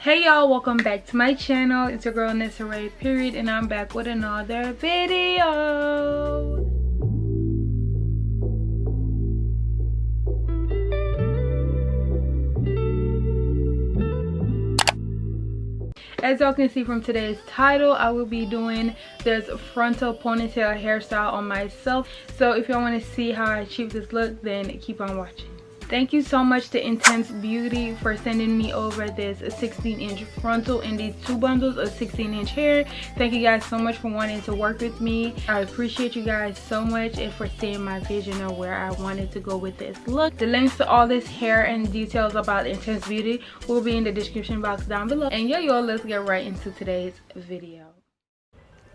Hey y'all, welcome back to my channel. It's your girl Nessarayy period, and I'm back with another video. As y'all can see from today's title, I will be doing this frontal ponytail hairstyle on myself. So if y'all want to see how I achieve this look, then keep on watching. Thank you so much to Intense Beauty for sending me over this 16-inch frontal and these two bundles of 16-inch hair. Thank you guys so much for wanting to work with me. I appreciate you guys so much and for seeing my vision of where I wanted to go with this look. The links to all this hair and details about Intense Beauty will be in the description box down below. And y'all, let's get right into today's video.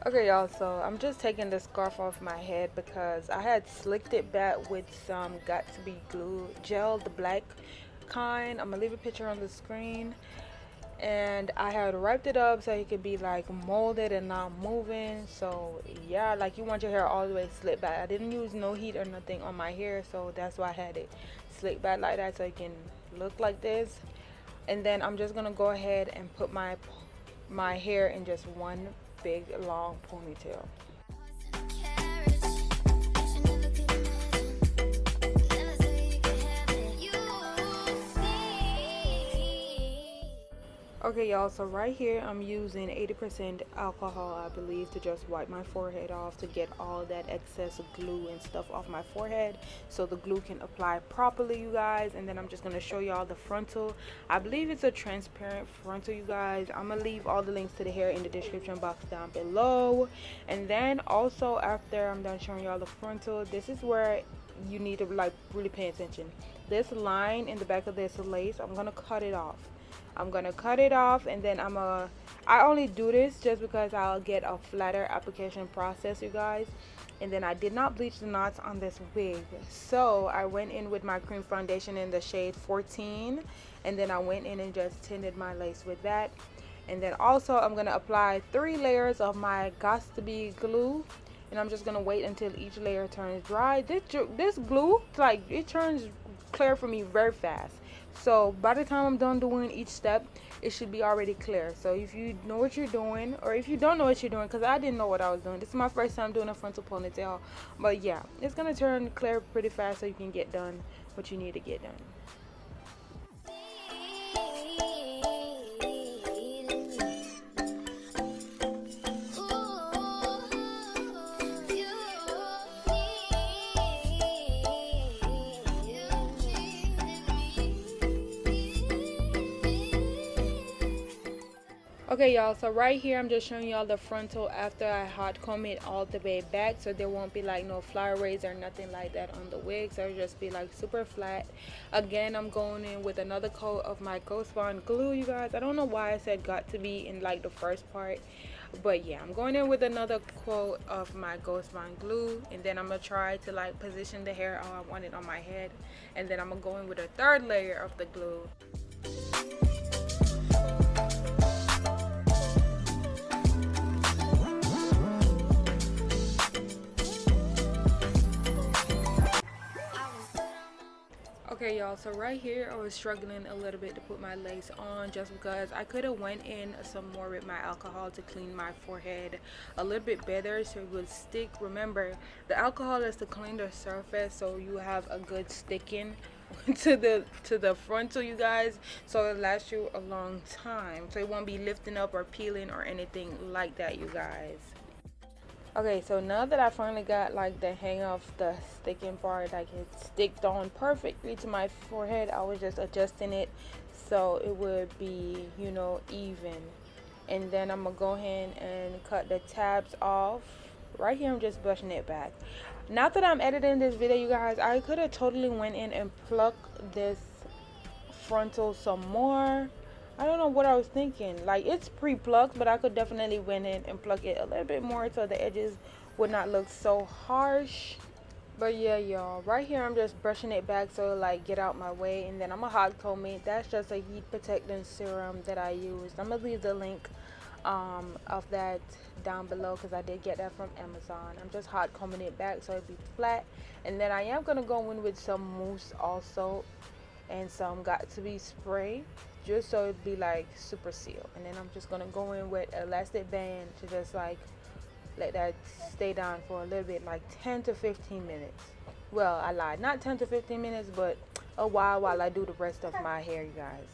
Okay y'all, so I'm just taking the scarf off my head because I had slicked it back with some Got To Be glue gel, the black kind. I'm gonna leave a picture on the screen. And I had wrapped it up so it could be like molded and not moving. So yeah, like you want your hair all the way slicked back. I didn't use no heat or nothing on my hair, so that's why I had it slicked back like that so it can look like this. And then I'm just gonna go ahead and put my hair in just one big long ponytail. Okay y'all, so right here I'm using 80% alcohol, I believe, to just wipe my forehead off to get all that excess glue and stuff off my forehead so the glue can apply properly, you guys. And then I'm just going to show y'all the frontal. I believe it's a transparent frontal, you guys. I'm going to leave all the links to the hair in the description box down below. And then also after I'm done showing y'all the frontal, this is where you need to like really pay attention. This line in the back of this lace, I'm going to cut it off. And then I only do this just because I'll get a flatter application process, you guys. And then I did not bleach the knots on this wig, so I went in with my cream foundation in the shade 14, and then I went in and just tinted my lace with that. And then also I'm gonna apply 3 layers of my Got To Be glue, and I'm just gonna wait until each layer turns dry. This glue, like, it turns clear for me very fast. So by the time I'm done doing each step, it should be already clear. So if you know what you're doing, or if you don't know what you're doing, because I didn't know what I was doing, this is my first time doing a frontal ponytail, but yeah, it's gonna turn clear pretty fast so you can get done what you need to get done. Okay y'all, so right here I'm just showing y'all the frontal after I hot comb it all the way back, so there won't be like no flyaways or nothing like that on the wig, so it'll just be like super flat. Again, I'm going in with another coat of my Ghost Bond glue, you guys. I don't know why I said Got To Be in like the first part, but yeah, I'm going in with another coat of my Ghost Bond glue, and then I'm gonna try to like position the hair how I want it on my head, and then I'm gonna go in with a 3rd layer of the glue. Okay y'all, so right here I was struggling a little bit to put my lace on just because I could have went in some more with my alcohol to clean my forehead a little bit better so it would stick. Remember, the alcohol is to clean the surface so you have a good sticking to the frontal, you guys, so it lasts you a long time, so it won't be lifting up or peeling or anything like that, you guys. Okay, so now that I finally got like the hang of the sticking part, like it sticked on perfectly to my forehead, I was just adjusting it so it would be, you know, even. And then I'm gonna go ahead and cut the tabs off. Right here I'm just brushing it back. Now that I'm editing this video, you guys, I could have totally went in and plucked this frontal some more. I don't know what I was thinking. Like, it's pre-plucked, but I could definitely went in and pluck it a little bit more so the edges would not look so harsh. But yeah y'all, right here I'm just brushing it back so like get out my way, and then I'm gonna hot comb it. That's just a heat protecting serum that I used. I'm gonna leave the link of that down below because I did get that from Amazon. I'm just hot combing it back so it'd be flat, and then I am gonna go in with some mousse also and some Got To Be spray just so it'd be like super sealed. And then I'm just gonna go in with elastic band to just like let that stay down for a little bit, like 10 to 15 minutes. Well, I lied, not 10 to 15 minutes, but a while I do the rest of my hair, you guys.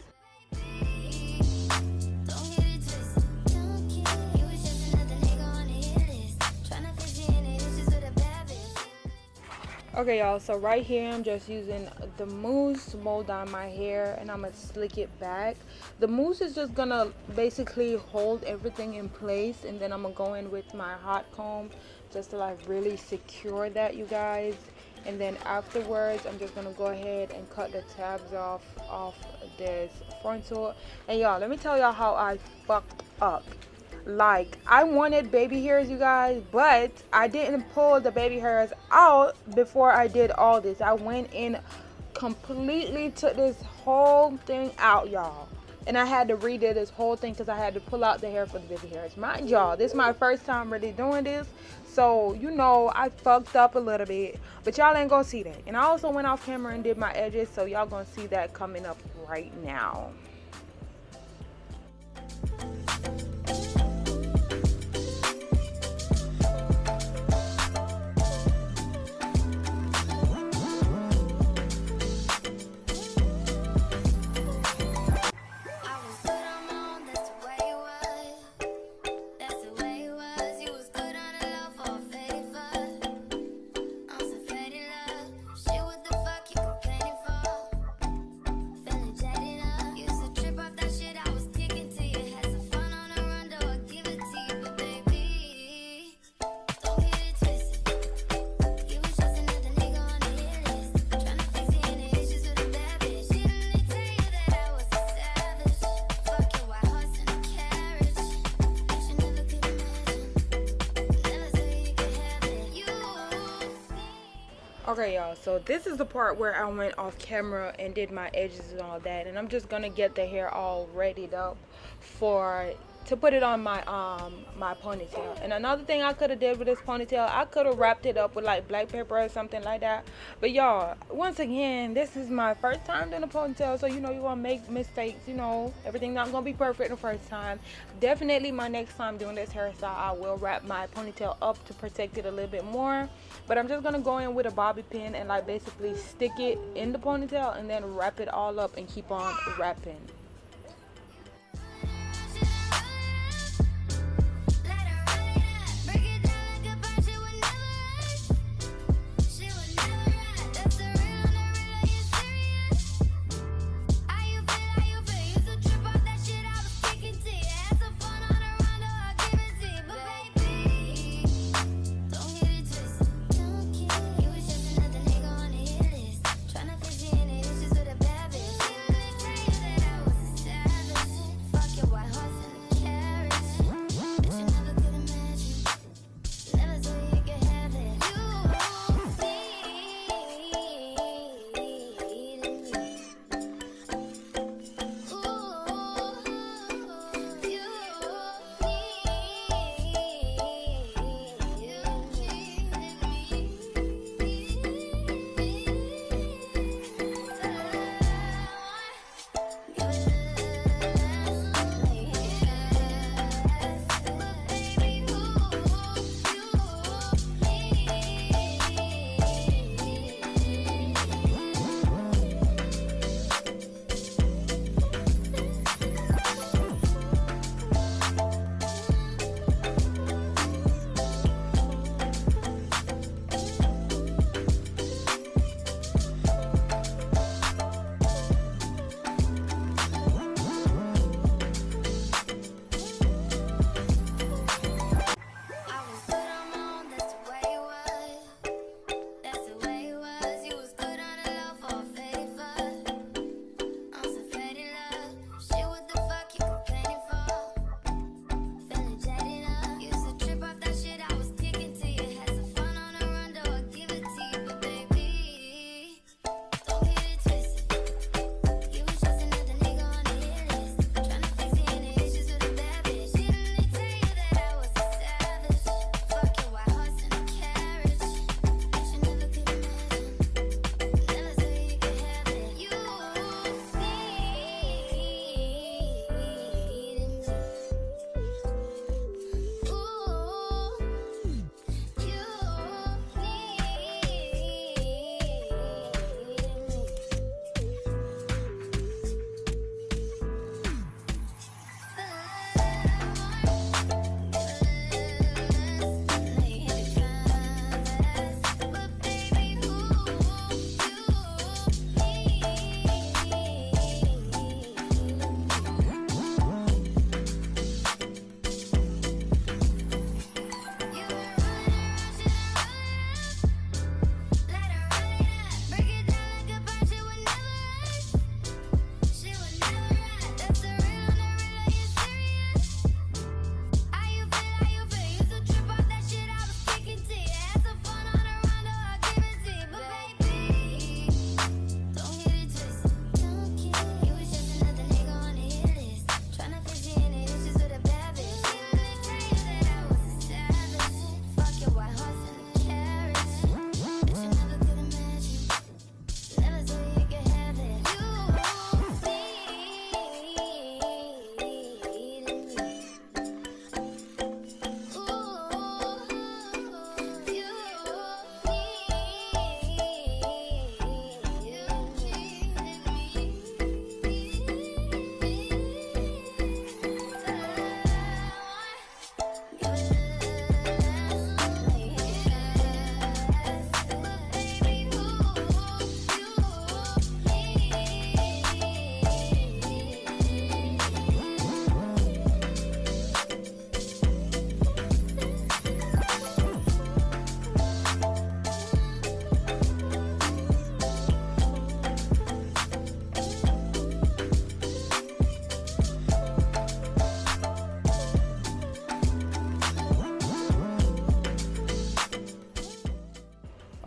Okay, y'all, so right here I'm just using the mousse to mold down my hair, and I'm gonna slick it back. The mousse is just gonna basically hold everything in place, and then I'm gonna go in with my hot comb just to like really secure that, you guys. And then afterwards I'm just gonna go ahead and cut the tabs off this frontal. And y'all, let me tell y'all how I fucked up. Like, I wanted baby hairs, you guys, but I didn't pull the baby hairs out before I did all this. I went in completely, took this whole thing out, y'all, and I had to redo this whole thing because I had to pull out the hair for the baby hairs. Mind y'all, this is my first time really doing this, so you know I fucked up a little bit, but y'all ain't gonna see that. And I also went off camera and did my edges, so y'all gonna see that coming up right now. Okay, y'all, so this is the part where I went off camera and did my edges and all that, and I'm just gonna get the hair all readied up to put it on my my ponytail. And another thing I could have did with this ponytail, I could have wrapped it up with like black pepper or something like that. But y'all, once again, this is my first time doing a ponytail, so you know you're gonna make mistakes. You know, everything's not gonna be perfect the first time. Definitely my next time doing this hairstyle, I will wrap my ponytail up to protect it a little bit more. But I'm just gonna go in with a bobby pin and like basically stick it in the ponytail and then wrap it all up and keep on wrapping.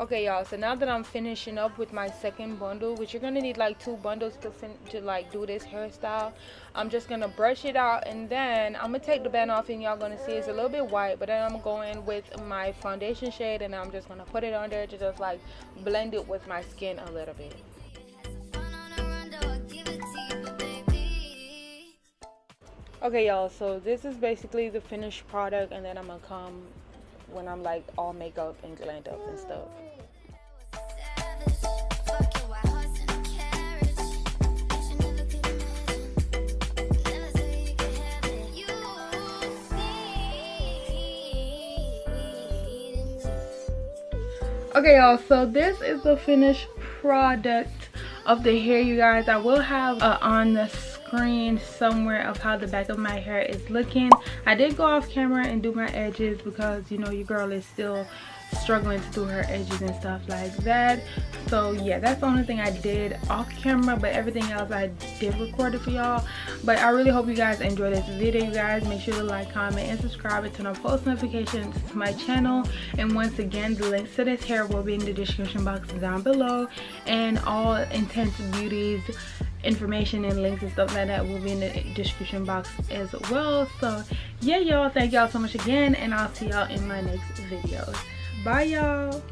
Okay, y'all, so now that I'm finishing up with my second bundle, which you're gonna need like 2 bundles to like do this hairstyle, I'm just gonna brush it out, and then I'm gonna take the band off, and y'all gonna see it's a little bit white, but then I'm going with my foundation shade, and I'm just gonna put it on there to just like blend it with my skin a little bit. Okay, y'all, so this is basically the finished product, and then I'm gonna come when I'm like all makeup and glammed up and stuff. Okay, y'all, so this is the finished product of the hair, you guys. I will have on the screen somewhere of how the back of my hair is looking. I did go off camera and do my edges because, you know, your girl is still struggling to do her edges and stuff like that. So yeah, that's the only thing I did off camera, but everything else I did record it for y'all. But I really hope you guys enjoy this video. You guys make sure to like, comment, and subscribe, and turn on post notifications to my channel. And once again, the links to this hair will be in the description box down below, and all Intense Beauty's information and links and stuff like that will be in the description box as well. So yeah, y'all, thank y'all so much again, and I'll see y'all in my next videos. Bye, y'all.